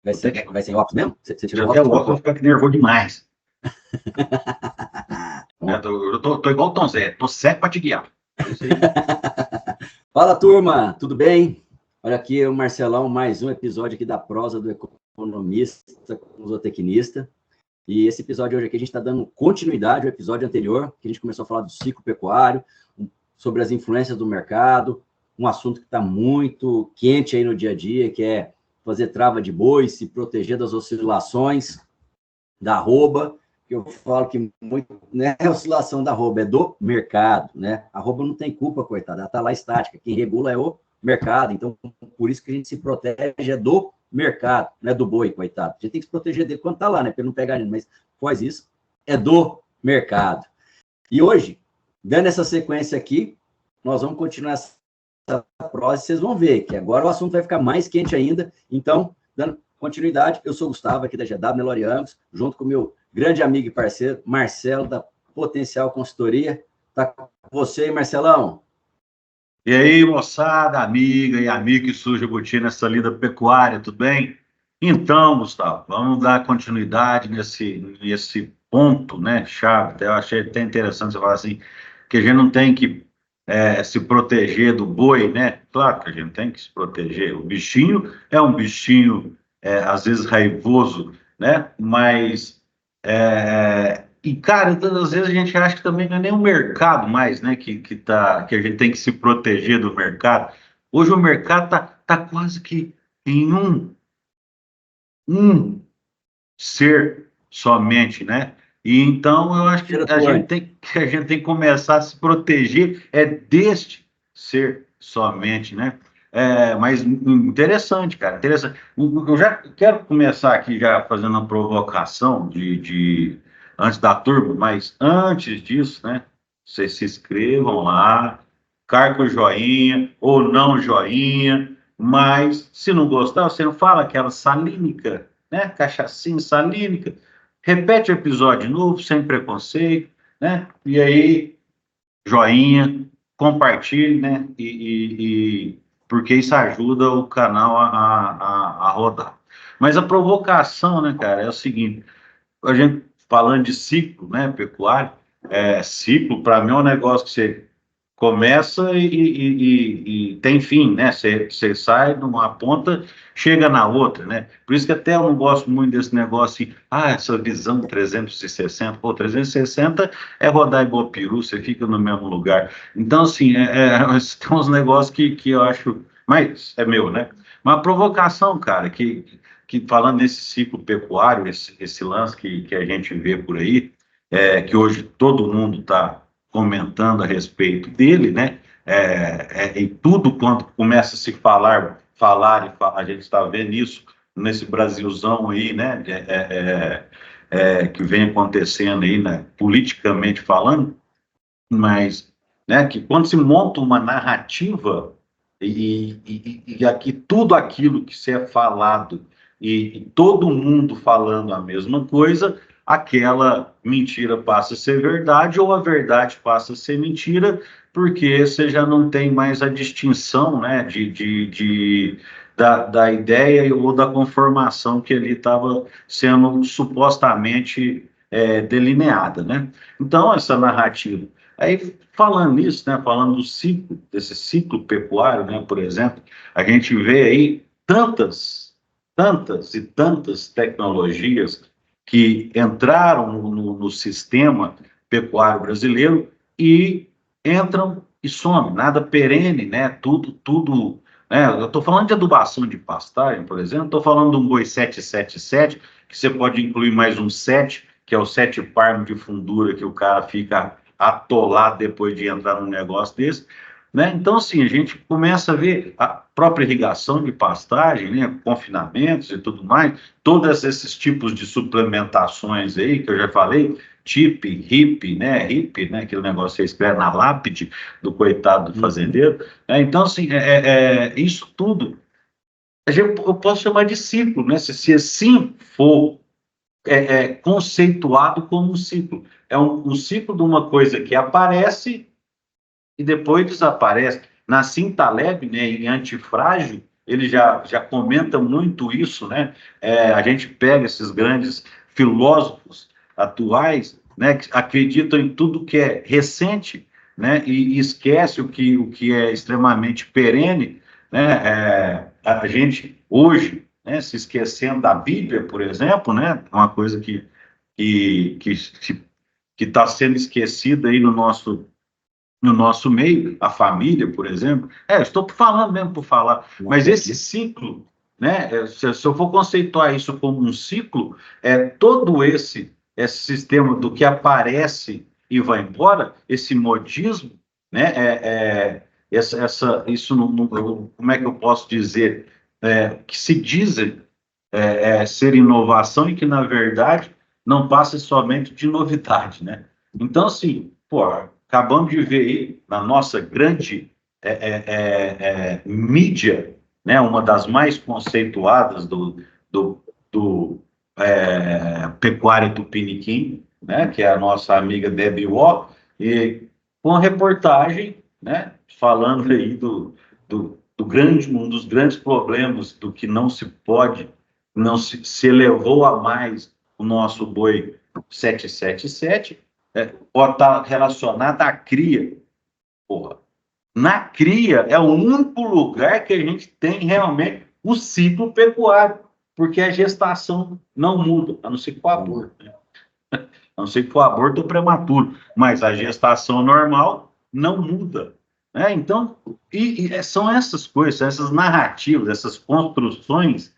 Vai ser óculos mesmo? Você tirou óculos? Eu vou ficar nervoso demais. Eu tô igual o Tom Zé, tô certo para te guiar. Fala, turma, tudo bem? Olha aqui o Marcelão, mais um episódio aqui da prosa do economista com o zootecnista. E esse episódio hoje aqui a gente está dando continuidade ao episódio anterior, que a gente começou a falar do ciclo pecuário, sobre as influências do mercado, um assunto que está muito quente aí no dia a dia, que é fazer trava de boi, se proteger das oscilações da arroba, que eu falo que muito, não é a oscilação da arroba, é do mercado, né? A arroba não tem culpa, coitada, ela está lá estática, quem regula é o mercado, então por isso que a gente se protege é do mercado, não é do boi, coitado. A gente tem que se proteger dele quando está lá, né? Para ele não pegar ele, mas faz isso, é do mercado. E hoje, dando essa sequência aqui, nós vamos continuar essa prosa e vocês vão ver que agora o assunto vai ficar mais quente ainda. Então, dando continuidade, eu sou o Gustavo, aqui da GW Melorianos, junto com o meu grande amigo e parceiro, Marcelo, da Potencial Consultoria. Tá com você, Marcelão? E aí, moçada, amiga e amigo que surge o botim nessa lida pecuária, tudo bem? Então, Gustavo, vamos dar continuidade nesse ponto, né, chave. Eu achei até interessante você falar assim, que a gente não tem que se proteger do boi, né? Claro que a gente tem que se proteger. O bichinho é um bichinho, às vezes, raivoso, né? Mas, e, cara, às vezes a gente acha que também não é nem o mercado mais, né? Que a gente tem que se proteger do mercado. Hoje o mercado tá quase que em um ser somente, né? E então eu acho que a gente tem que começar a se proteger deste ser somente, né? Mas interessante, cara, interessante. Eu já quero começar aqui já fazendo uma provocação antes da turma, mas antes disso, né? Vocês se inscrevam lá, carga o joinha ou não joinha, mas se não gostar, você não fala aquela salínica, né? Cachaçinha salínica. Repete o episódio novo, sem preconceito, né? E aí, joinha, compartilhe, né? Porque isso ajuda o canal a rodar. Mas a provocação, né, cara, é o seguinte: a gente falando de ciclo, né, pecuário, ciclo, para mim, é um negócio que você começa e tem fim, né? Você sai de uma ponta, chega na outra, né? Por isso que até eu não gosto muito desse negócio, essa visão 360. Pô, 360 é rodar igual peru, você fica no mesmo lugar. Então, assim, tem uns negócios que eu acho, mas é meu, né? Uma provocação, cara, que falando nesse ciclo pecuário, esse lance que a gente vê por aí, que hoje todo mundo está comentando a respeito dele, né? E tudo quanto começa a se falar, a gente está vendo isso nesse Brasilzão aí, né? Que vem acontecendo aí, né? Politicamente falando, mas, né? Que quando se monta uma narrativa e aqui tudo aquilo que se é falado e todo mundo falando a mesma coisa, aquela mentira passa a ser verdade ou a verdade passa a ser mentira, porque você já não tem mais a distinção, né, da ideia ou da conformação que ali estava sendo supostamente delineada, né? Então, essa narrativa. Aí, falando nisso, né, falando do ciclo, desse ciclo pecuário, né, por exemplo, a gente vê aí tantas e tantas tecnologias que entraram no sistema pecuário brasileiro e entram e somem, nada perene, né? Tudo, né? Eu estou falando de adubação de pastagem, por exemplo, estou falando de um boi 777, que você pode incluir mais um 7, que é o 7 parmo de fundura, que o cara fica atolado depois de entrar num negócio desse, né? Então, assim, a gente começa a ver a própria irrigação de pastagem, né? Confinamentos e tudo mais, todos esses tipos de suplementações aí que eu já falei, TIP, RIP, né? RIP, né? Aquele negócio que você escreve na lápide do coitado do fazendeiro. Então, assim, isso tudo eu posso chamar de ciclo, né? Se assim for conceituado como um ciclo. É um ciclo de uma coisa que aparece e depois desaparece. Na Cintaleb, né, em Antifrágil, ele já comenta muito isso, né? A gente pega esses grandes filósofos atuais, né, que acreditam em tudo que é recente, né, e esquece o que é extremamente perene, né? A gente hoje, né, se esquecendo da Bíblia, por exemplo, né, uma coisa que está sendo esquecida aí no nosso meio, a família, por exemplo. Eu estou falando mesmo por falar, mas esse ciclo, né, se eu for conceituar isso como um ciclo, todo esse sistema do que aparece e vai embora, esse modismo, né, isso, como é que eu posso dizer, que se dizem ser inovação e que, na verdade, não passa somente de novidade, né? Então, assim, pô, acabamos de ver aí na nossa grande mídia, né, uma das mais conceituadas do Pecuária Tupiniquim, né, que é a nossa amiga Debbie Waugh, e com reportagem, né, falando aí um dos grandes problemas do que não se pode, não se elevou a mais o nosso boi 777, pode estar relacionada à cria. Porra. Na cria é o único lugar que a gente tem realmente o ciclo pecuário, porque a gestação não muda, a não ser que for aborto, né? A não ser que for aborto prematuro, mas a gestação normal não muda, né? Então, são essas coisas, essas narrativas, essas construções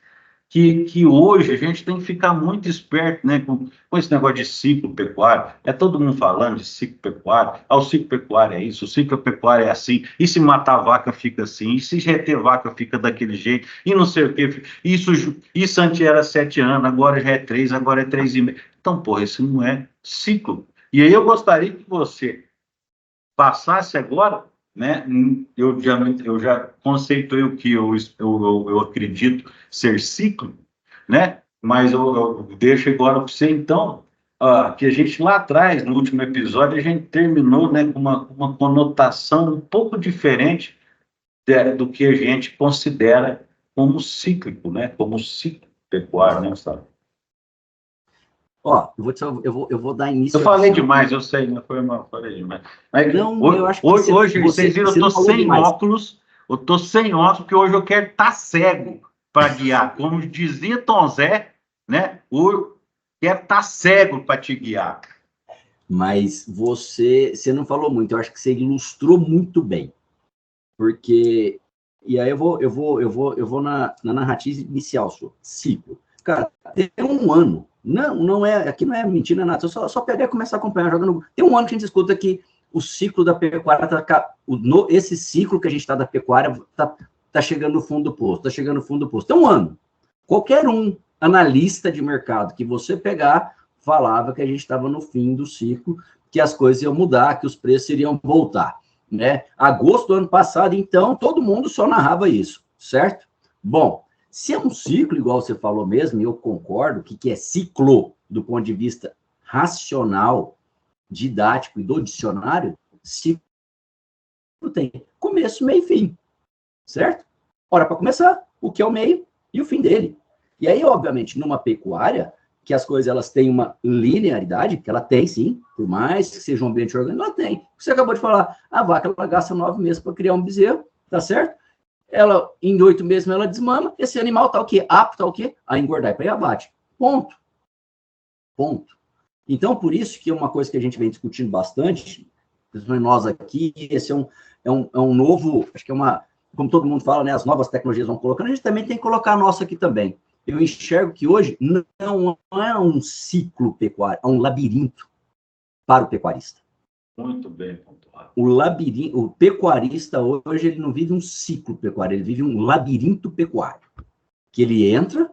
que hoje a gente tem que ficar muito esperto, né, com esse negócio de ciclo pecuário. Todo mundo falando de ciclo pecuário. O ciclo pecuário é isso, o ciclo pecuário é assim. E se matar a vaca fica assim, e se reter vaca fica daquele jeito, e não sei o quê. Isso antes era 7 anos, agora já é 3, agora é 3,5. Então, porra, isso não é ciclo. E aí eu gostaria que você passasse agora, né? Eu já conceituei o que eu acredito ser ciclo, né? Mas eu deixo agora para você, então, que a gente lá atrás, no último episódio, a gente terminou, né, com uma conotação um pouco diferente do que a gente considera como cíclico, né? Como ciclo pecuário, né, Gustavo? Eu vou dar início. Eu falei demais, eu sei, não foi mal, falei demais. Mas, não, eu acho que hoje, vocês viram, eu estou sem óculos, porque hoje eu quero estar cego para guiar. Como dizia Tom Zé, né? Quero estar cego para te guiar. Mas você não falou muito, eu acho que você ilustrou muito bem. Porque. E aí eu vou na narrativa inicial, sua. Ciclo. Cara, tem um ano. Não é, aqui não é mentira nada. Eu só pegar e começar a acompanhar jogando. Tem um ano que a gente escuta que o ciclo da pecuária esse ciclo que a gente está da pecuária tá chegando no fundo do poço, tá chegando no fundo do poço. Tem um ano. Qualquer analista de mercado que você pegar falava que a gente estava no fim do ciclo, que as coisas iam mudar, que os preços iriam voltar, né? Agosto do ano passado, então, todo mundo só narrava isso, certo? Bom, se é um ciclo, igual você falou mesmo, e eu concordo, que é ciclo do ponto de vista racional, didático e do dicionário, ciclo tem começo, meio e fim, certo? Hora para começar, o que é o meio e o fim dele. E aí, obviamente, numa pecuária, que as coisas elas têm uma linearidade, que ela tem sim, por mais que seja um ambiente orgânico, ela tem. Você acabou de falar, a vaca ela gasta 9 meses para criar um bezerro, tá certo? Ela, em 8 meses, ela desmama, esse animal tá o quê? Apto ao quê? A engordar e para ir abate. Ponto. Então, por isso que é uma coisa que a gente vem discutindo bastante, principalmente nós aqui, esse é um novo, acho que é uma, como todo mundo fala, né, as novas tecnologias vão colocando, a gente também tem que colocar a nossa aqui também. Eu enxergo que hoje não é um ciclo pecuário, é um labirinto para o pecuarista. Muito bem pontuado. O pecuarista hoje ele não vive um ciclo pecuário, ele vive um labirinto pecuário. Que ele entra,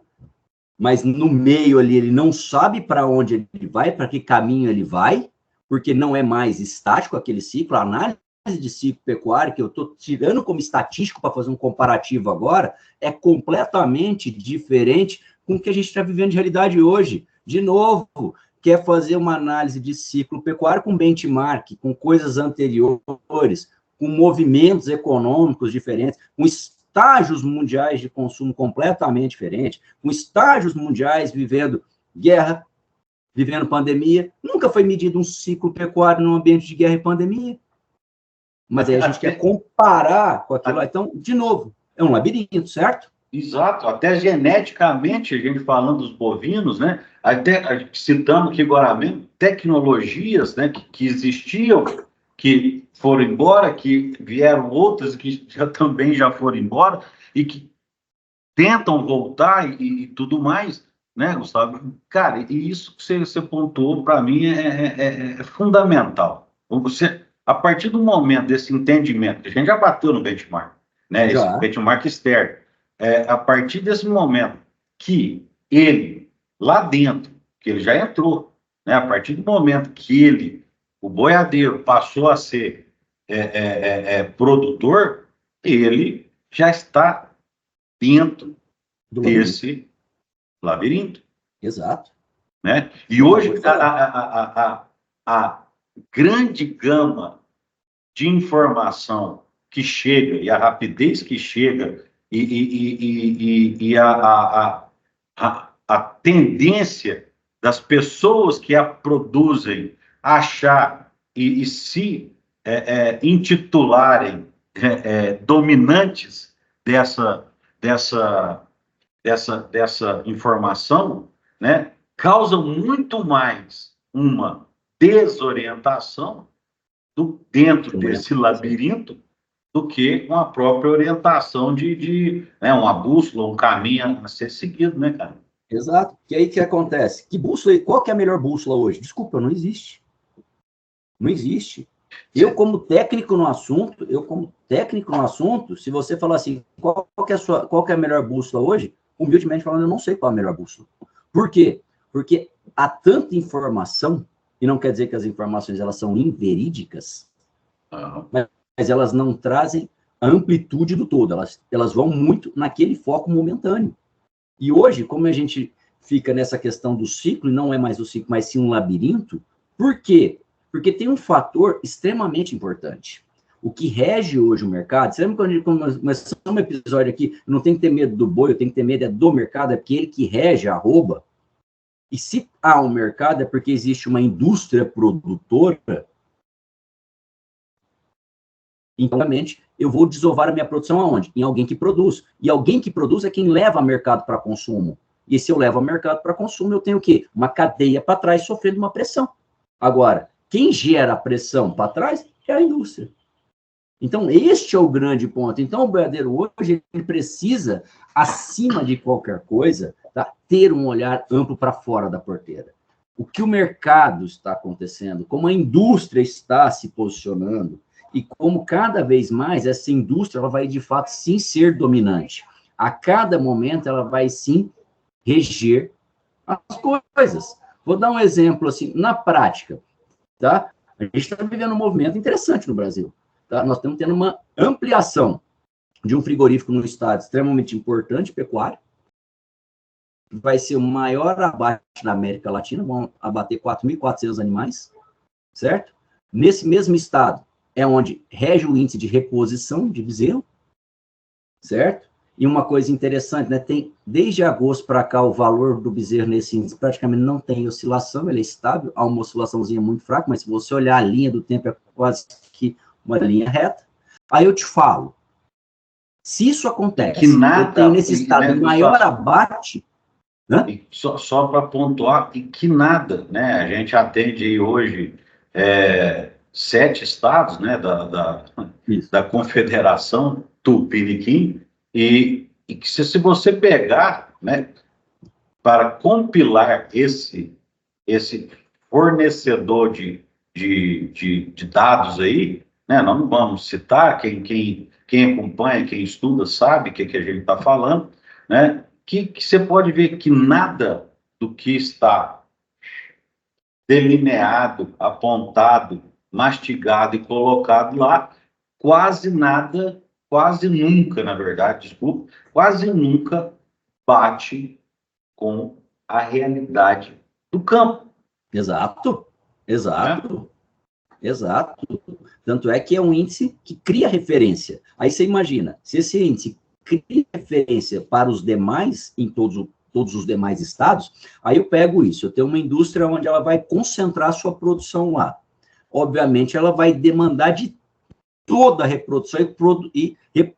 mas no meio ali ele não sabe para onde ele vai, para que caminho ele vai, porque não é mais estático aquele ciclo. A análise de ciclo pecuário, que eu estou tirando como estatístico para fazer um comparativo agora, é completamente diferente com o que a gente está vivendo de realidade hoje. De novo, quer fazer uma análise de ciclo pecuário com benchmark, com coisas anteriores, com movimentos econômicos diferentes, com estágios mundiais de consumo completamente diferentes, com estágios mundiais vivendo guerra, vivendo pandemia. Nunca foi medido um ciclo pecuário num ambiente de guerra e pandemia. Mas aí a gente quer comparar com aquilo. Então, de novo, é um labirinto, certo? Exato, até geneticamente, a gente falando dos bovinos, né? Até citando aqui agora mesmo, tecnologias, né, que existiam, que foram embora, que vieram outras que também já foram embora, e que tentam voltar e tudo mais, né, Gustavo? Cara, e isso que você pontuou, para mim, é fundamental. A partir do momento desse entendimento, a gente já bateu no benchmark, né? Esse Já. benchmark externo. A partir desse momento que ele, lá dentro, que ele já entrou, né? A partir do momento que ele, o boiadeiro, passou a ser produtor, ele já está dentro desse labirinto. Exato. Né? E hoje a grande gama de informação que chega e a rapidez que chega e a tendência das pessoas que a produzem achar e se intitularem dominantes dessa informação, né, causa muito mais uma desorientação dentro desse labirinto do que uma própria orientação né, uma bússola, um caminho a ser seguido, né, cara? Exato. E aí o que acontece? Que bússola, qual que é a melhor bússola hoje? Desculpa, não existe. Não existe. Eu, como técnico no assunto, se você falar assim, qual que é a melhor bússola hoje? Humildemente falando, eu não sei qual é a melhor bússola. Por quê? Porque há tanta informação, e não quer dizer que as informações elas são inverídicas, mas elas não trazem a amplitude do todo, elas vão muito naquele foco momentâneo. E hoje, como a gente fica nessa questão do ciclo, e não é mais o ciclo, mas sim um labirinto, por quê? Porque tem um fator extremamente importante. O que rege hoje o mercado, você lembra quando a gente começou um episódio aqui, não tem que ter medo do boi, eu tenho que ter medo do mercado, é porque ele que rege a arroba. E se há um mercado, é porque existe uma indústria produtora. Então, realmente, eu vou desovar a minha produção aonde? Em alguém que produz. E alguém que produz é quem leva ao mercado para consumo. E se eu levo ao mercado para consumo, eu tenho o quê? Uma cadeia para trás sofrendo uma pressão. Agora, quem gera a pressão para trás é a indústria. Então, este é o grande ponto. Então, o boiadeiro hoje, ele precisa, acima de qualquer coisa, tá, ter um olhar amplo para fora da porteira. O que o mercado está acontecendo, como a indústria está se posicionando, e como cada vez mais essa indústria ela vai, de fato, sim ser dominante. A cada momento, ela vai, sim, reger as coisas. Vou dar um exemplo, assim, na prática, tá? A gente está vivendo um movimento interessante no Brasil. Tá? Nós estamos tendo uma ampliação de um frigorífico no estado extremamente importante, pecuário. Vai ser o maior abate da América Latina, vão abater 4.400 animais, certo? Nesse mesmo estado é onde rege o índice de reposição de bezerro, certo? E uma coisa interessante, né? Tem, desde agosto para cá, o valor do bezerro nesse índice praticamente não tem oscilação, ele é estável, há uma oscilaçãozinha muito fraca, mas se você olhar a linha do tempo, é quase que uma linha reta. Aí eu te falo, se isso acontece, que nada, eu tenho nesse estado o maior abate... Só para pontuar, e que nada, né? A gente atende aí hoje 7 estados, né, da Confederação Tupiniquim, e que se você pegar, né, para compilar esse fornecedor de dados aí, né, nós não vamos citar, quem acompanha, quem estuda, sabe o que a gente está falando, né, que você pode ver que nada do que está delineado, apontado, mastigado e colocado lá, quase nada, quase nunca, na verdade, desculpa, quase nunca bate com a realidade do campo. Exato, exato, exato. Tanto é que é um índice que cria referência. Aí você imagina, se esse índice cria referência para os demais, em todos os demais estados, aí eu pego isso, eu tenho uma indústria onde ela vai concentrar a sua produção lá. Obviamente, ela vai demandar de toda a reprodução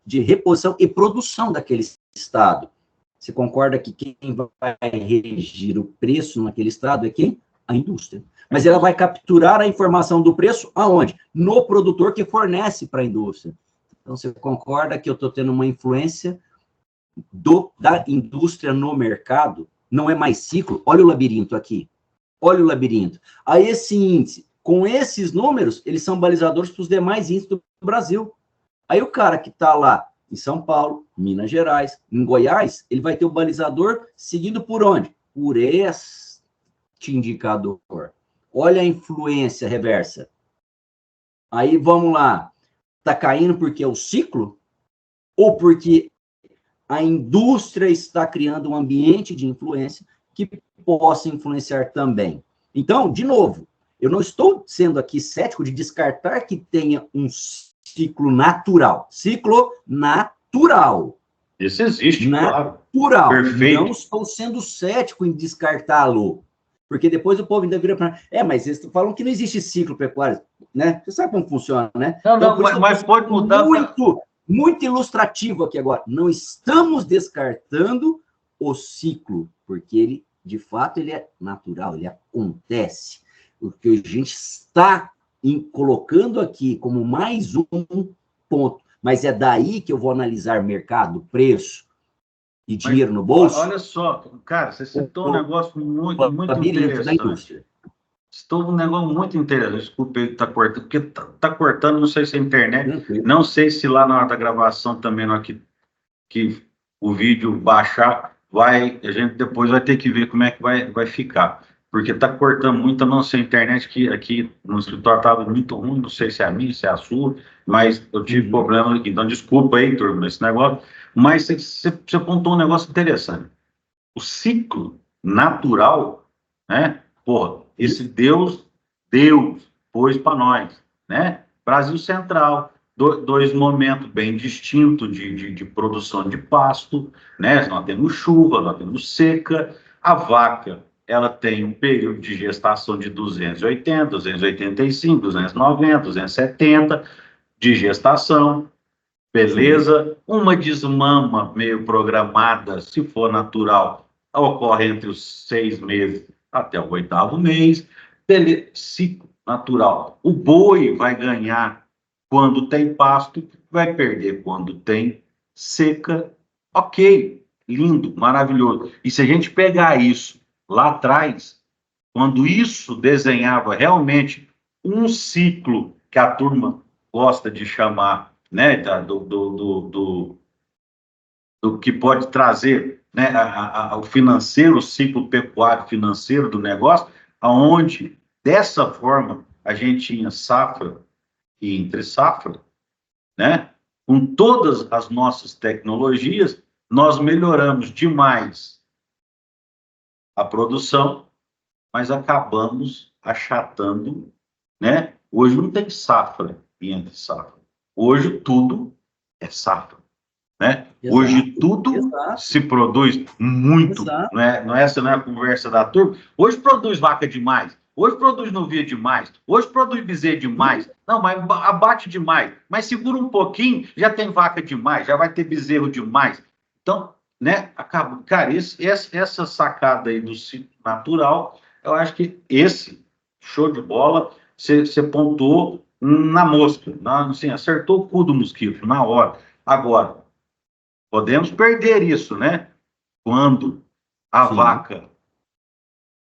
de reposição e produção daquele estado. Você concorda que quem vai regir o preço naquele estado é quem? A indústria. Mas ela vai capturar a informação do preço aonde? No produtor que fornece para a indústria. Então, você concorda que eu estou tendo uma influência da indústria no mercado? Não é mais ciclo? Olha o labirinto aqui. Olha o labirinto. Aí, esse índice, com esses números, eles são balizadores para os demais índices do Brasil. Aí, o cara que está lá em São Paulo, Minas Gerais, em Goiás, ele vai ter o balizador seguido por onde? Por este indicador. Olha a influência reversa. Aí, vamos lá. Está caindo porque é o ciclo? Ou porque a indústria está criando um ambiente de influência que possa influenciar também? Então, de novo, eu não estou sendo aqui cético de descartar que tenha um ciclo natural. Ciclo natural. Isso existe, natural. Claro. Perfeito. Não estou sendo cético em descartá-lo. Porque depois o povo ainda vira para... mas eles falam que não existe ciclo pecuário, né? Você sabe como funciona, né? Não, então, mas pode mudar. Muito ilustrativo aqui agora. Não estamos descartando o ciclo, porque ele, de fato, ele é natural, ele acontece. O que a gente está colocando aqui como mais um ponto, mas é daí que eu vou analisar mercado, preço e dinheiro no bolso. Olha só, cara, você citou um negócio muito interessante. Citou um negócio muito interessante. Desculpe ele tá cortando, porque tá cortando, não sei se é a internet, não sei se lá na hora da gravação também, na hora que o vídeo baixar, a gente depois vai ter que ver como é que vai ficar. Porque tá cortando muito, a não ser a internet, que aqui no escritório estava muito ruim, não sei se é a minha, se é a sua, mas eu tive problema aqui. Então, desculpa aí, turma, esse negócio. Mas você apontou um negócio interessante. O ciclo natural, né? Porra, esse Deus pôs para nós, né? Brasil Central, dois momentos bem distintos de produção de pasto, né? Nós temos chuva, nós temos seca, a vaca, ela tem um período de gestação de 280, 285, 290, 270 de gestação, beleza? Uma desmama meio programada, se for natural, ocorre entre os 6 meses até o 8º mês, beleza? Ciclo natural. O boi vai ganhar quando tem pasto, vai perder quando tem seca. Ok, lindo, maravilhoso. E se a gente pegar isso lá atrás, quando isso desenhava realmente um ciclo que a turma gosta de chamar, né, do que pode trazer, né, o financeiro, o ciclo pecuário financeiro do negócio, aonde dessa forma a gente tinha safra e entre safra, né? Com todas as nossas tecnologias, nós melhoramos demais a produção, mas acabamos achatando, né? Hoje não tem safra e entre safra. Hoje tudo é safra, né? Exato. Hoje tudo se produz muito, essa não é a conversa da turma. Hoje produz vaca demais, hoje produz novia demais, hoje produz bezerro demais. Não, mas abate demais, mas segura um pouquinho, já tem vaca demais, já vai ter bezerro demais. Então, né, acaba, cara, essa sacada aí do ciclo natural, eu acho que esse show de bola, você pontuou na mosca, assim, acertou o cu do mosquito na hora. Agora, podemos perder isso, né? Quando a vaca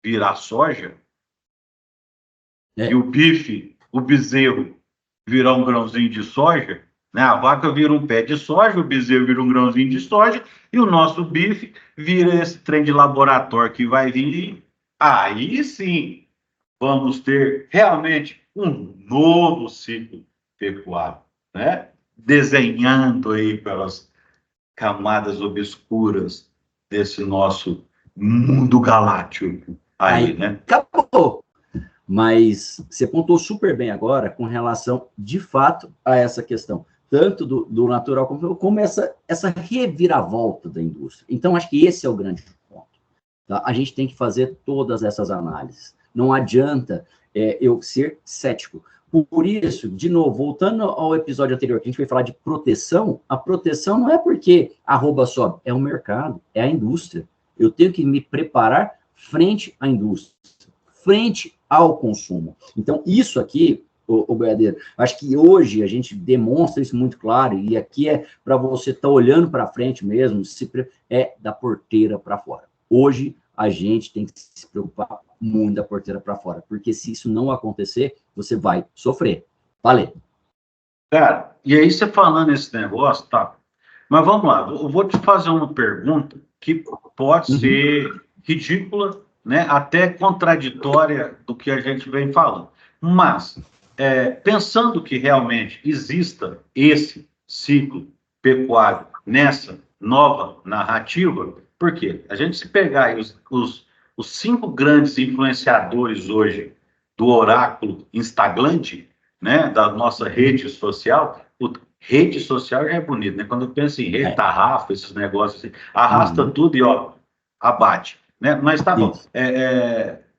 virar soja e o bife, o bezerro, virar um grãozinho de soja, né? A vaca vira um pé de soja, o bezerro vira um grãozinho de soja e o nosso bife vira esse trem de laboratório que vai vir. Aí sim, vamos ter realmente um novo ciclo pecuário, né? Desenhando aí pelas camadas obscuras desse nosso mundo galáctico aí, né? Acabou! Mas você pontuou super bem agora com relação, de fato, a essa questão. tanto do natural como essa reviravolta da indústria. Então, acho que esse é o grande ponto. Tá? A gente tem que fazer todas essas análises. Não adianta eu ser cético. Por isso, de novo, voltando ao episódio anterior, que a gente vai falar de proteção, a proteção não é porque a arroba sobe, é o mercado, é a indústria. Eu tenho que me preparar frente à indústria, frente ao consumo. Então, isso aqui, o Boiadeiro, acho que hoje a gente demonstra isso muito claro, e aqui é para você estar olhando para frente mesmo, da porteira para fora. Hoje, a gente tem que se preocupar muito da porteira para fora, porque se isso não acontecer, você vai sofrer. Valeu. Cara, e aí você falando esse negócio, tá? Mas vamos lá, eu vou te fazer uma pergunta que pode ser ridícula, né? Até contraditória do que a gente vem falando. Mas, pensando que realmente exista esse ciclo pecuário nessa nova narrativa, por quê? A gente se pegar aí os 5 grandes influenciadores hoje do oráculo Instaglante, né, da nossa rede social, rede social já é bonito, né? Quando eu penso em rede, tarrafa, esses negócios assim, arrasta tudo e, ó, abate, né? Mas tá bom.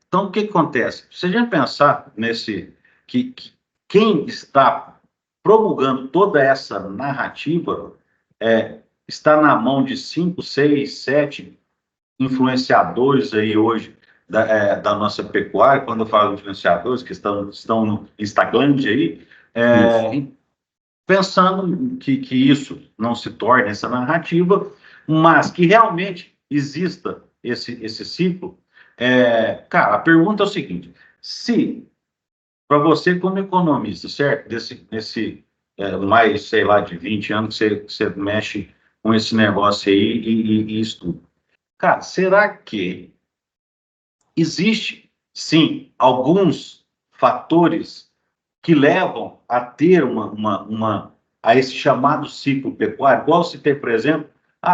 Então, o que acontece? Se a gente pensar que quem está promulgando toda essa narrativa está na mão de 5, 6, 7 influenciadores aí hoje da nossa pecuária, quando eu falo influenciadores que estão no Instagram aí, pensando que isso não se torne essa narrativa, mas que realmente exista esse ciclo. Cara, a pergunta é o seguinte: se, para você como economista, certo? Nesse mais, sei lá, de 20 anos que você mexe com esse negócio aí e estuda. Cara, será que existe, sim, alguns fatores que levam a ter a esse chamado ciclo pecuário? Igual se tem, por exemplo,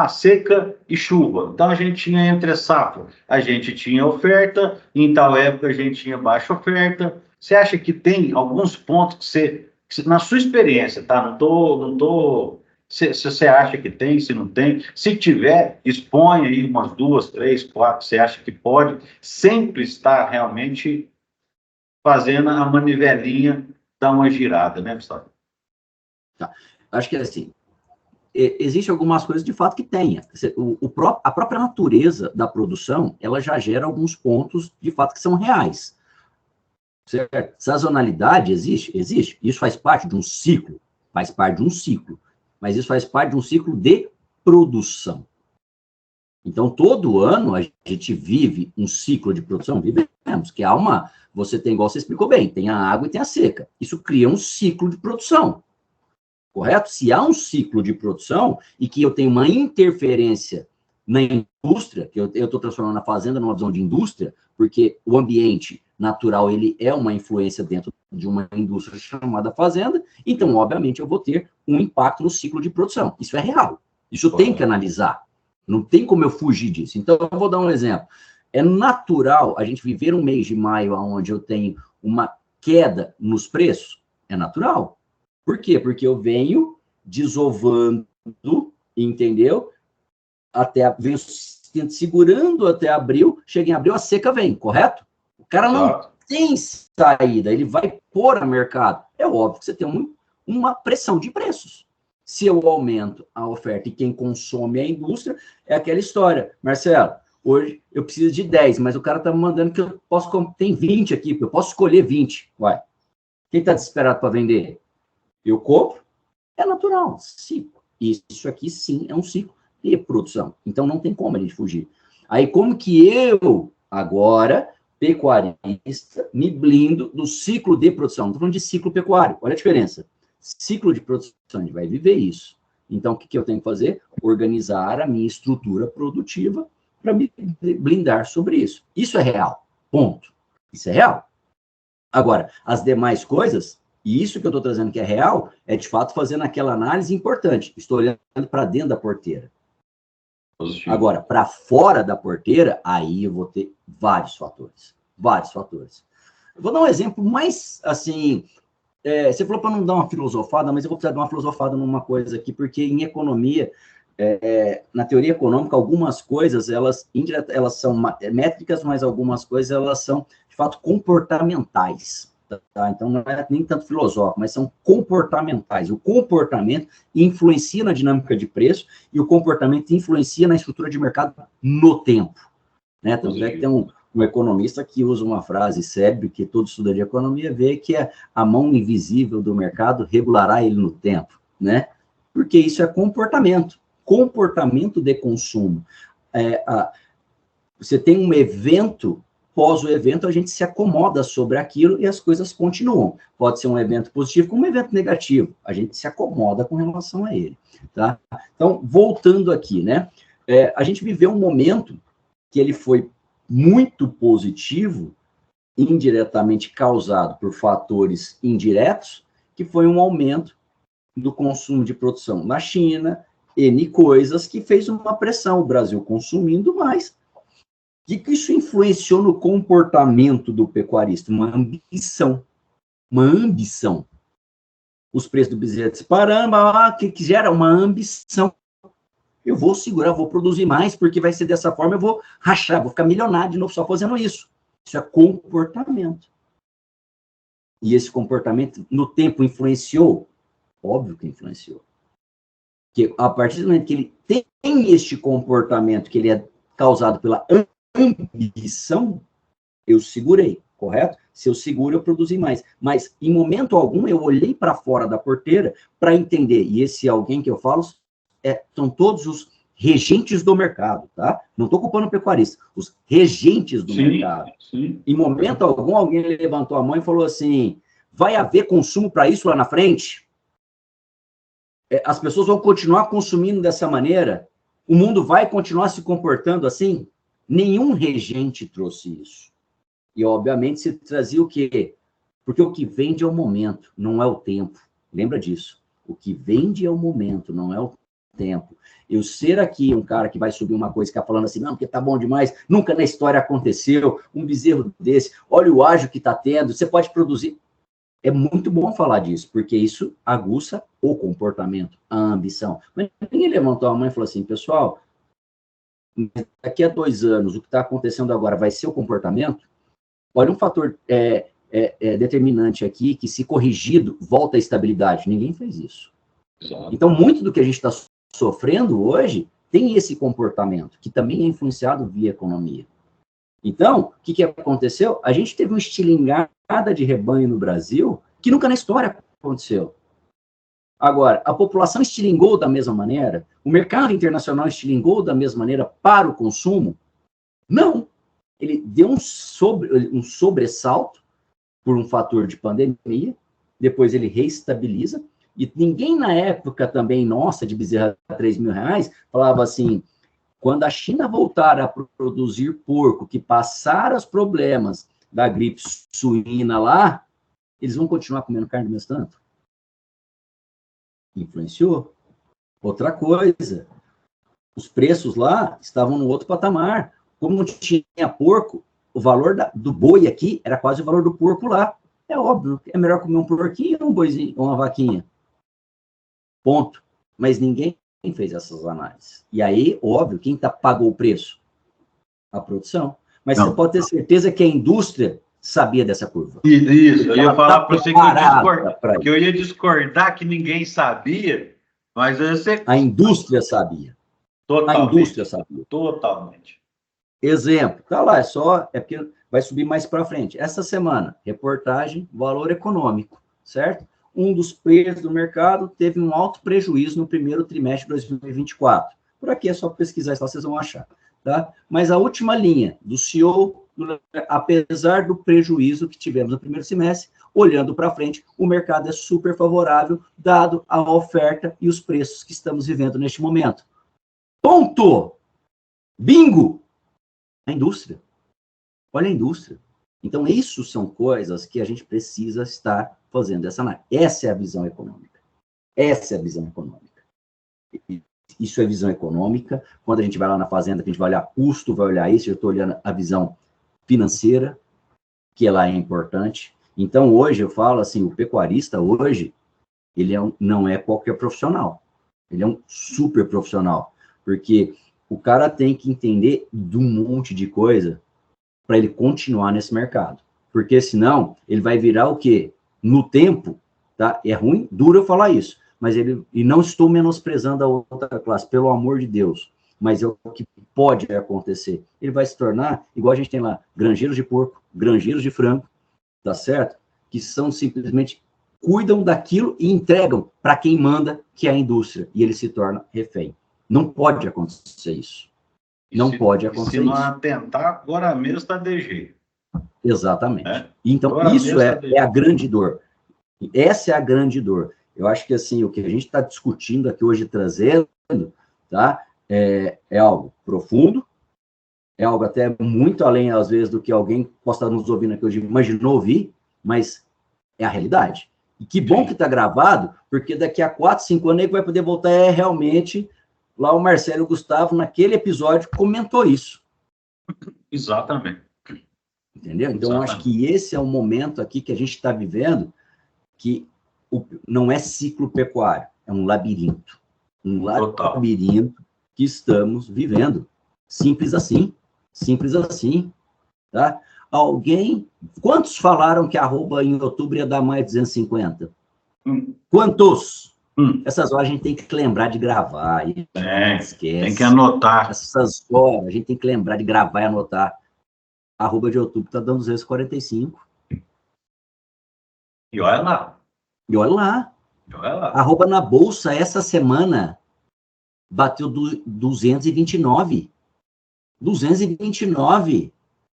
seca e chuva. Então, a gente tinha entre safra, a gente tinha oferta, em tal época a gente tinha baixa oferta. Você acha que tem alguns pontos na sua experiência, tá? Não tô se você acha que tem, se não tem. Se tiver, expõe aí umas 2, 3, 4, você acha que pode sempre estar realmente fazendo a manivelinha dar uma girada, né, Gustavo? Tá. Acho que, assim, existem algumas coisas de fato que tenha. A própria natureza da produção, ela já gera alguns pontos de fato que são reais. Certo? Sazonalidade existe? Existe. Isso faz parte de um ciclo. Faz parte de um ciclo. Mas isso faz parte de um ciclo de produção. Então, todo ano a gente vive um ciclo de produção, vivemos, que há você tem, igual você explicou bem, tem a água e tem a seca. Isso cria um ciclo de produção, correto? Se há um ciclo de produção e que eu tenho uma interferência na indústria, que eu estou transformando a fazenda numa visão de indústria, porque o ambiente natural, ele é uma influência dentro de uma indústria chamada fazenda, então, obviamente, eu vou ter um impacto no ciclo de produção. Isso é real. Isso eu tenho que analisar. Não tem como eu fugir disso. Então, eu vou dar um exemplo. É natural a gente viver um mês de maio onde eu tenho uma queda nos preços? É natural. Por quê? Porque eu venho desovando, entendeu? Venho segurando até abril, chega em abril, a seca vem, correto? O cara não tem saída, ele vai pôr a mercado. É óbvio que você tem uma pressão de preços. Se eu aumento a oferta e quem consome é a indústria, é aquela história. Marcelo, hoje eu preciso de 10, mas o cara está me mandando que eu posso tem 20 aqui, eu posso escolher 20. Uai, quem está desesperado para vender? Eu compro, é natural, ciclo. Isso aqui sim é um ciclo de produção. Então não tem como a gente fugir. Aí como que eu, agora, pecuarista, me blindo do ciclo de produção? Não estou falando de ciclo pecuário, olha a diferença. Ciclo de produção, a gente vai viver isso. Então, o que eu tenho que fazer? Organizar a minha estrutura produtiva para me blindar sobre isso. Isso é real, ponto. Isso é real. Agora, as demais coisas, e isso que eu estou trazendo que é real, é de fato fazendo aquela análise importante. Estou olhando para dentro da porteira. Positivo. Agora, para fora da porteira, aí eu vou ter vários fatores. Vários fatores. Eu vou dar um exemplo mais, assim, você falou para não dar uma filosofada, mas eu vou precisar dar uma filosofada numa coisa aqui, porque em economia, na teoria econômica, algumas coisas, elas são métricas, mas algumas coisas, elas são, de fato, comportamentais. Tá? Então, não é nem tanto filosófico, mas são comportamentais. O comportamento influencia na dinâmica de preço e o comportamento influencia na estrutura de mercado no tempo. Né? Tanto é que tem um economista que usa uma frase célebre que todo estudante de economia vê, que é a mão invisível do mercado regulará ele no tempo, né? Porque isso é comportamento de consumo. Você tem um evento, pós o evento a gente se acomoda sobre aquilo e as coisas continuam. Pode ser um evento positivo como um evento negativo, a gente se acomoda com relação a ele, tá? Então, voltando aqui, né? A gente viveu um momento que ele foi muito positivo, indiretamente causado por fatores indiretos, que foi um aumento do consumo de produção na China, N coisas, que fez uma pressão, o Brasil consumindo mais. O que isso influenciou no comportamento do pecuarista? Uma ambição. Os preços do bezerro disparando, que gera uma ambição. Eu vou segurar, vou produzir mais, porque vai ser dessa forma, eu vou rachar, vou ficar milionário de novo só fazendo isso. Isso é comportamento. E esse comportamento, no tempo, influenciou? Óbvio que influenciou. Porque a partir do momento que ele tem este comportamento, que ele é causado pela ambição, eu segurei, correto? Se eu seguro, eu produzi mais. Mas, em momento algum, eu olhei para fora da porteira para entender. E esse alguém que eu falo são todos os regentes do mercado, tá? Não estou culpando o pecuarista, os regentes do mercado. Sim. Em momento algum, alguém levantou a mão e falou assim, vai haver consumo para isso lá na frente? As pessoas vão continuar consumindo dessa maneira? O mundo vai continuar se comportando assim? Nenhum regente trouxe isso. E, obviamente, se trazia o quê? Porque o que vende é o momento, não é o tempo. Lembra disso. O que vende é o momento, não é o tempo. Eu ser aqui um cara que vai subir uma coisa e ficar falando assim, não, porque tá bom demais, nunca na história aconteceu, um bezerro desse, olha o ágio que tá tendo, você pode produzir. É muito bom falar disso, porque isso aguça o comportamento, a ambição. Mas ninguém levantou a mão e falou assim, pessoal, daqui a 2 anos, o que está acontecendo agora vai ser o comportamento? Olha um fator determinante aqui, que se corrigido, volta à estabilidade. Ninguém fez isso. Exato. Então, muito do que a gente está sofrendo hoje tem esse comportamento, que também é influenciado via economia. Então, o que aconteceu? A gente teve uma estilingada de rebanho no Brasil que nunca na história aconteceu. Agora, a população estilingou da mesma maneira? O mercado internacional estilingou da mesma maneira para o consumo? Não. Ele deu um sobressalto por um fator de pandemia, depois ele reestabiliza, e ninguém na época também, nossa, de bezerra a R$3.000, falava assim, quando a China voltar a produzir porco, que passar os problemas da gripe suína lá, eles vão continuar comendo carne do mesmo tanto? Influenciou. Outra coisa, os preços lá estavam no outro patamar. Como não tinha porco, o valor do boi aqui era quase o valor do porco lá. É óbvio, é melhor comer um porquinho ou um boizinho, ou uma vaquinha. Ponto. Mas ninguém fez essas análises. E aí, óbvio, quem pagou o preço? A produção. Mas não. Você pode ter certeza que a indústria sabia dessa curva. Isso, eu ia falar para você que eu ia discordar que ninguém sabia, mas a indústria sabia. Totalmente. A indústria sabia. Totalmente. Exemplo, tá lá, é porque vai subir mais para frente. Essa semana, reportagem, valor econômico, certo? Um dos players do mercado teve um alto prejuízo no primeiro trimestre de 2024. Por aqui é só pesquisar, lá vocês vão achar, tá? Mas a última linha do CEO, apesar do prejuízo que tivemos no primeiro semestre, olhando para frente, o mercado é super favorável, dado a oferta e os preços que estamos vivendo neste momento. Ponto! Bingo! A indústria. Olha a indústria. Então, isso são coisas que a gente precisa estar fazendo essa análise. Essa é a visão econômica. Essa é a visão econômica. Isso é visão econômica. Quando a gente vai lá na fazenda, que a gente vai olhar custo, vai olhar isso, eu estou olhando a visão financeira, que ela é importante. Então, hoje, eu falo assim, o pecuarista hoje, ele não é qualquer profissional. Ele é um super profissional, porque o cara tem que entender de um monte de coisa para ele continuar nesse mercado. Porque senão, ele vai virar o quê? No tempo, tá? É ruim, duro eu falar isso, mas e não estou menosprezando a outra classe, pelo amor de Deus, mas é o que pode acontecer. Ele vai se tornar, igual a gente tem lá, granjeiros de porco, granjeiros de frango, tá certo? Que são simplesmente cuidam daquilo e entregam para quem manda, que é a indústria, e ele se torna refém. Não pode acontecer isso. Não pode acontecer isso. Se não atentar, agora mesmo está DG. Exatamente. Então, agora isso é a grande dor. Essa é a grande dor. Eu acho que, assim, o que a gente está discutindo aqui hoje, trazendo, tá? É algo profundo, é algo até muito além, às vezes, do que alguém possa estar nos ouvindo aqui hoje imaginou ouvir, mas é a realidade. E que bom que está gravado, porque daqui a 4, 5 anos ele vai poder voltar realmente. Lá o Marcelo Gustavo, naquele episódio, comentou isso. Exatamente. Entendeu? Então, eu acho que esse é o momento aqui que a gente está vivendo, que não é ciclo pecuário, é um labirinto. Um labirinto que estamos vivendo. Simples assim. Simples assim. Tá? Quantos falaram que a arroba em outubro ia dar mais 250? Quantos? Essas horas a gente tem que lembrar de gravar. Esquece. Tem que anotar. Essas horas a gente tem que lembrar de gravar e anotar. A arroba de outubro está dando 245. E olha lá. E olha lá. A arroba na bolsa essa semana bateu 229. 229.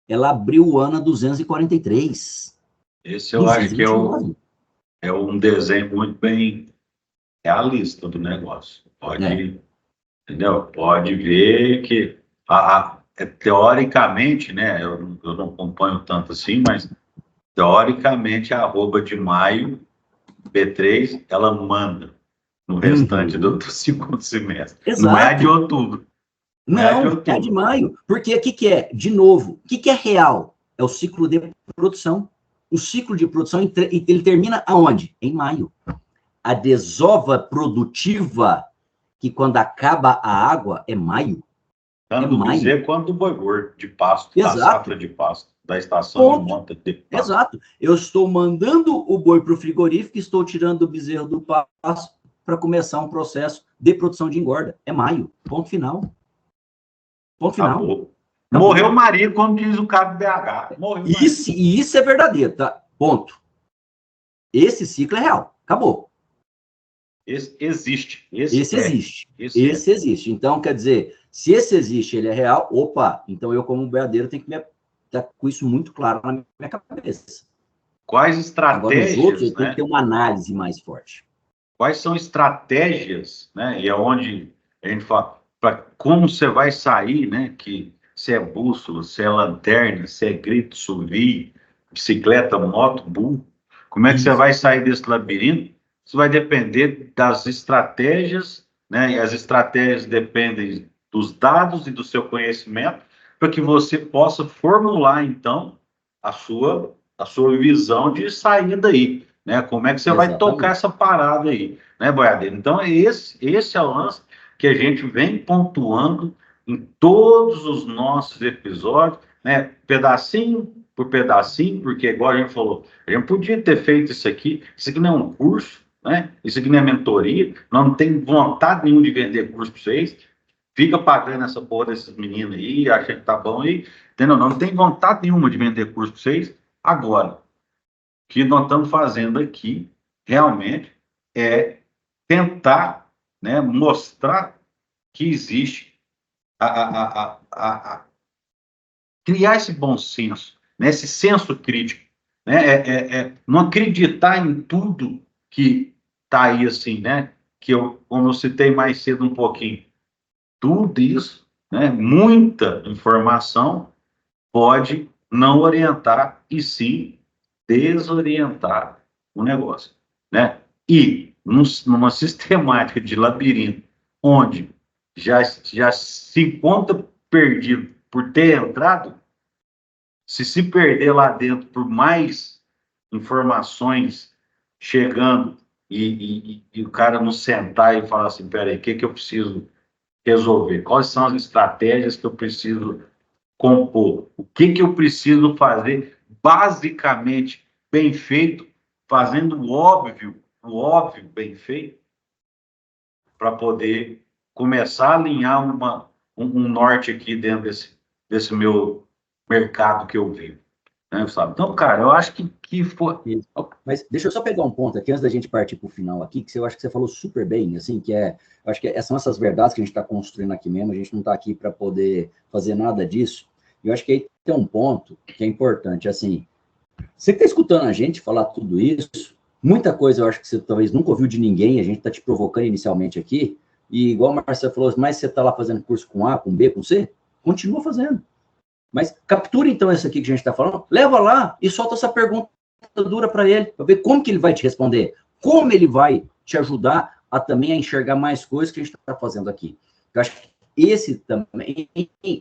Ela abriu o ano a 243. Esse eu 229. Acho que é um desenho muito bem realista do negócio. Entendeu? Pode ver que, teoricamente, né, eu não acompanho tanto assim, mas teoricamente a arroba de maio, B3, ela manda no restante do segundo semestre. Exato. Não é a de outubro. Não, é a de maio. Porque o que é? De novo, o que é real? É o ciclo de produção. O ciclo de produção, ele termina aonde? Em maio. A desova produtiva, que quando acaba a água, é maio. Tanto do bezerro quanto do boi gordo, de pasto, exato. Da safra de pasto, da estação de monta de pasto. Exato. Eu estou mandando o boi para o frigorífico, estou tirando o bezerro do pasto para começar um processo de produção de engorda. É maio. Ponto final. Ponto final. Acabou. Morreu o marido, como diz o cabo BH. Isso é verdadeiro, tá? Ponto. Esse ciclo é real. Acabou. Esse existe. Esse existe. Então, quer dizer, se esse existe, ele é real, então eu, como boiadeiro, tenho que estar com isso muito claro na minha cabeça. Quais estratégias... Agora, os outros, eu tenho que ter uma análise mais forte. Quais são estratégias, né? E é onde a gente fala, para como você vai sair, né? Que se é bússola, se é lanterna, se é grito, subir, bicicleta, moto, burro. Como é que você vai sair desse labirinto? Isso vai depender das estratégias, né? E as estratégias dependem dos dados e do seu conhecimento, para que você possa formular, então, a sua visão de sair daí, né? Como é que você vai tocar essa parada aí, né, boiadeiro? Então, esse é o lance que a gente vem pontuando em todos os nossos episódios, né? Pedacinho por pedacinho, porque, igual a gente falou, a gente podia ter feito isso aqui não é um curso, né? Isso aqui não é mentoria, nós não temos vontade nenhuma de vender curso para vocês, fica pagando essa porra desses meninos aí, acha que tá bom aí, entendeu? Não tem vontade nenhuma de vender curso para vocês. Agora, o que nós estamos fazendo aqui, realmente, é tentar, né, mostrar que existe criar esse bom senso, né, esse senso crítico, né, não acreditar em tudo que está aí assim, né, como eu citei mais cedo um pouquinho, tudo isso, né, muita informação pode não orientar e sim desorientar o negócio, né? E numa sistemática de labirinto, onde já se encontra perdido por ter entrado, se perder lá dentro por mais informações chegando e o cara não sentar e falar assim, peraí, o que eu preciso resolver? Quais são as estratégias que eu preciso compor? O que eu preciso fazer basicamente bem feito, fazendo o óbvio bem feito, para poder começar a alinhar um norte aqui dentro desse meu mercado que eu vivo. Né, sabe? Então, cara, eu acho que foi... Isso. Mas deixa eu só pegar um ponto aqui, antes da gente partir para o final aqui, que eu acho que você falou super bem, assim, eu acho que são essas verdades que a gente está construindo aqui mesmo, a gente não está aqui para poder fazer nada disso. Eu acho que aí tem um ponto que é importante, assim, você que está escutando a gente falar tudo isso, muita coisa eu acho que você talvez nunca ouviu de ninguém, a gente está te provocando inicialmente aqui, e igual o Marcelo falou, mas você está lá fazendo curso com A, com B, com C? Continua fazendo. Mas captura, então, isso aqui que a gente está falando, leva lá e solta essa pergunta dura para ele, para ver como que ele vai te responder, como ele vai te ajudar a também a enxergar mais coisas que a gente está fazendo aqui. Eu acho que esse também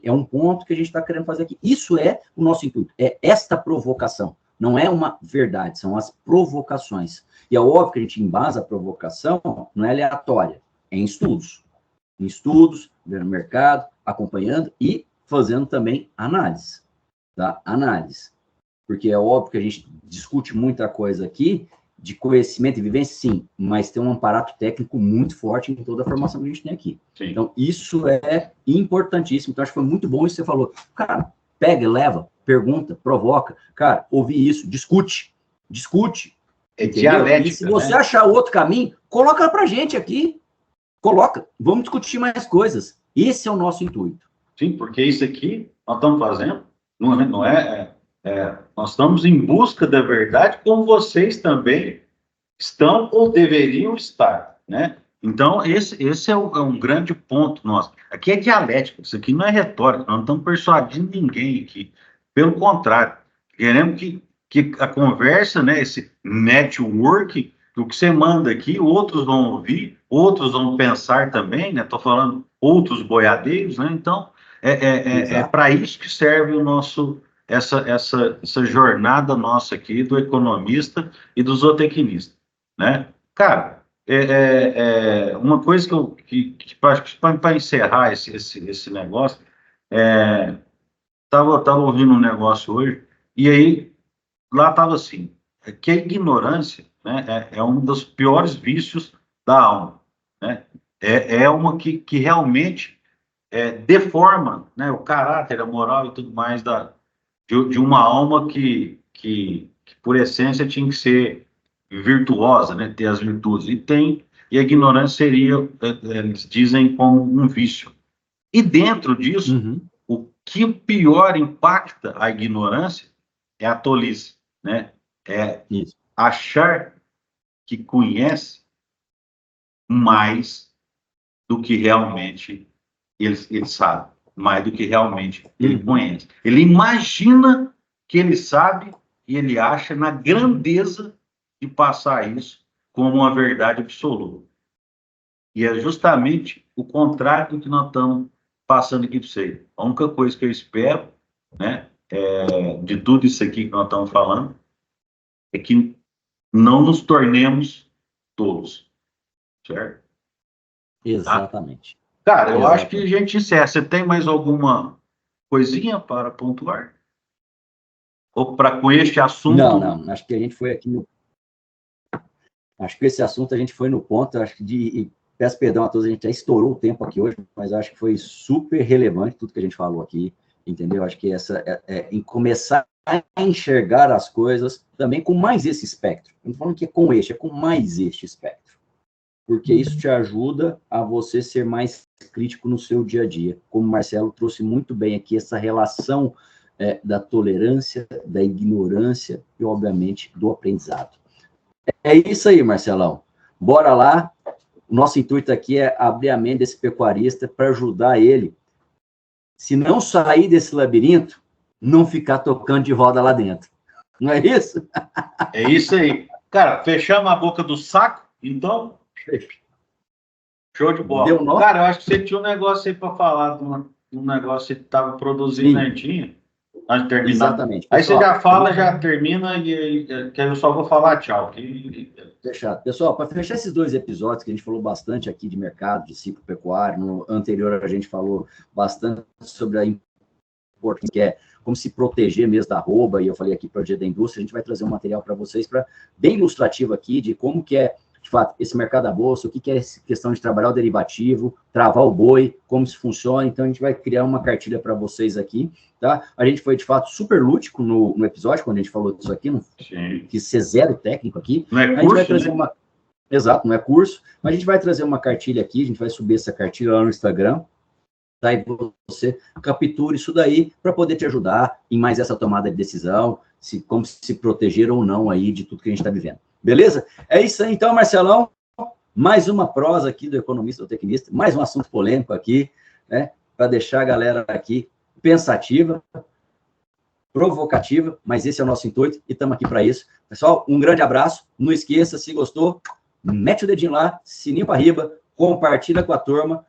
é um ponto que a gente está querendo fazer aqui. Isso é o nosso intuito, é esta provocação. Não é uma verdade, são as provocações. E é óbvio que a gente embasa a provocação, não é aleatória, é em estudos. Em estudos, vendo o mercado, acompanhando e fazendo também análise, tá? Análise. Porque é óbvio que a gente discute muita coisa aqui, de conhecimento e vivência, sim, mas tem um aparato técnico muito forte em toda a formação que a gente tem aqui. Sim. Então, isso é importantíssimo. Então, acho que foi muito bom isso que você falou. Cara, pega, leva, pergunta, provoca. Cara, ouvir isso, discute. É dialética, e se você achar outro caminho, coloca pra gente aqui. Coloca. Vamos discutir mais coisas. Esse é o nosso intuito. Sim, porque isso aqui nós estamos fazendo, nós estamos em busca da verdade, como vocês também estão ou deveriam estar, né? Então, esse é um grande ponto nosso. Aqui é dialética, isso aqui não é retórica, nós não estamos persuadindo ninguém aqui. Pelo contrário, queremos que a conversa, né, esse network, o que você manda aqui, outros vão ouvir, outros vão pensar também, né? Estou falando outros boiadeiros, né? Então, é para isso que serve o nosso, essa jornada nossa aqui do economista e do zootecnista, né? Cara, uma coisa para encerrar esse negócio, tava ouvindo um negócio hoje, e aí lá estava assim, que a ignorância, né, é um dos piores vícios da alma, né? É uma que realmente deforma, né, o caráter, a moral e tudo mais de uma alma que, por essência, tinha que ser virtuosa, né, ter as virtudes. E a ignorância seria, eles dizem, como um vício. E dentro disso, o que pior impacta a ignorância é a tolice, né? É Isso. achar que conhece mais do que realmente ele sabe, mais do que realmente ele conhece. Ele imagina que ele sabe e ele acha na grandeza de passar isso como uma verdade absoluta. E é justamente o contrário do que nós estamos passando aqui para vocês. A única coisa que eu espero, né, de tudo isso aqui que nós estamos falando, é que não nos tornemos tolos, certo? Exatamente. Tá? Cara, eu acho que a gente encerra. Você tem mais alguma coisinha para pontuar? Ou para com este assunto? Não. Acho que a gente foi aqui no... Acho que esse assunto a gente foi no ponto, acho que peço perdão a todos, a gente já estourou o tempo aqui hoje, mas acho que foi super relevante tudo que a gente falou aqui, entendeu? Acho que em começar a enxergar as coisas também com mais esse espectro. Eu não falando que é com este, é com mais este espectro. Porque isso te ajuda a você ser mais crítico no seu dia a dia. Como o Marcelo trouxe muito bem aqui, essa relação da tolerância, da ignorância e, obviamente, do aprendizado. É isso aí, Marcelão. Bora lá. O nosso intuito aqui é abrir a mente desse pecuarista para ajudar ele, se não sair desse labirinto, não ficar tocando de roda lá dentro. Não é isso? É isso aí. Cara, fechamos a boca do saco, então... Show de bola. Deu nó? Cara, eu acho que você tinha um negócio aí para falar, um negócio que estava produzindo, né? Tinha? Antes de terminar. Exatamente. Aí Pessoal, você já fala, já termina, que eu só vou falar tchau. Fechado. Pessoal, para fechar esses 2 episódios, que a gente falou bastante aqui de mercado, de ciclo pecuário, no anterior a gente falou bastante sobre a importância, que é como se proteger mesmo da arroba, e eu falei aqui para o Dia da Indústria, a gente vai trazer um material para vocês, bem ilustrativo aqui, de como que é, de fato, esse mercado da bolsa, o que é essa questão de trabalhar o derivativo, travar o boi, como isso funciona. Então, a gente vai criar uma cartilha para vocês aqui, tá? A gente foi, de fato, super lúdico no episódio, quando a gente falou disso aqui, não quis ser zero técnico aqui. Não é curso, a gente vai trazer uma... Exato, não é curso, mas a gente vai trazer uma cartilha aqui, a gente vai subir essa cartilha lá no Instagram, tá? E você capture isso daí para poder te ajudar em mais essa tomada de decisão, como se proteger ou não aí de tudo que a gente está vivendo. Beleza? É isso aí, então, Marcelão. Mais uma prosa aqui do Economista do Tecnista, mais um assunto polêmico aqui, né? Para deixar a galera aqui pensativa, provocativa, mas esse é o nosso intuito e estamos aqui para isso. Pessoal, um grande abraço. Não esqueça, se gostou, mete o dedinho lá, sininho para riba, compartilha com a turma.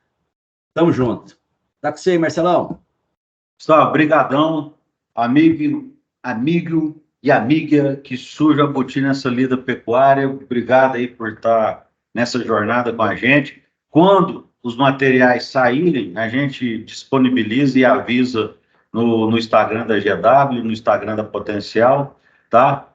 Tamo junto. Tá com você aí, Marcelão. Pessoal, brigadão, amigo e amiga que surge a botina nessa lida pecuária. Obrigado aí por estar nessa jornada com a gente. Quando os materiais saírem, a gente disponibiliza e avisa no Instagram da GW, no Instagram da Potencial, tá?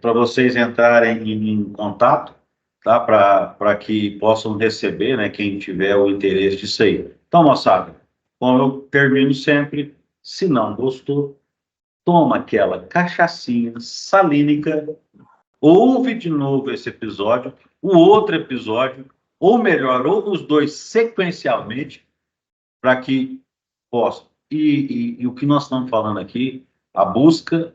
Para vocês entrarem em contato, tá? Para que possam receber, né? Quem tiver o interesse disso aí. Então, moçada, como eu termino sempre, se não gostou, toma aquela cachaçinha salínica, ouve de novo esse episódio, o outro episódio, ou melhor, ouve os 2 sequencialmente, para que possa. E o que nós estamos falando aqui, a busca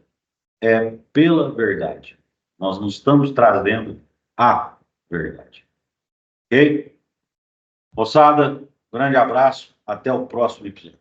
é pela verdade. Nós não estamos trazendo a verdade. Ok? Moçada, grande abraço, até o próximo episódio.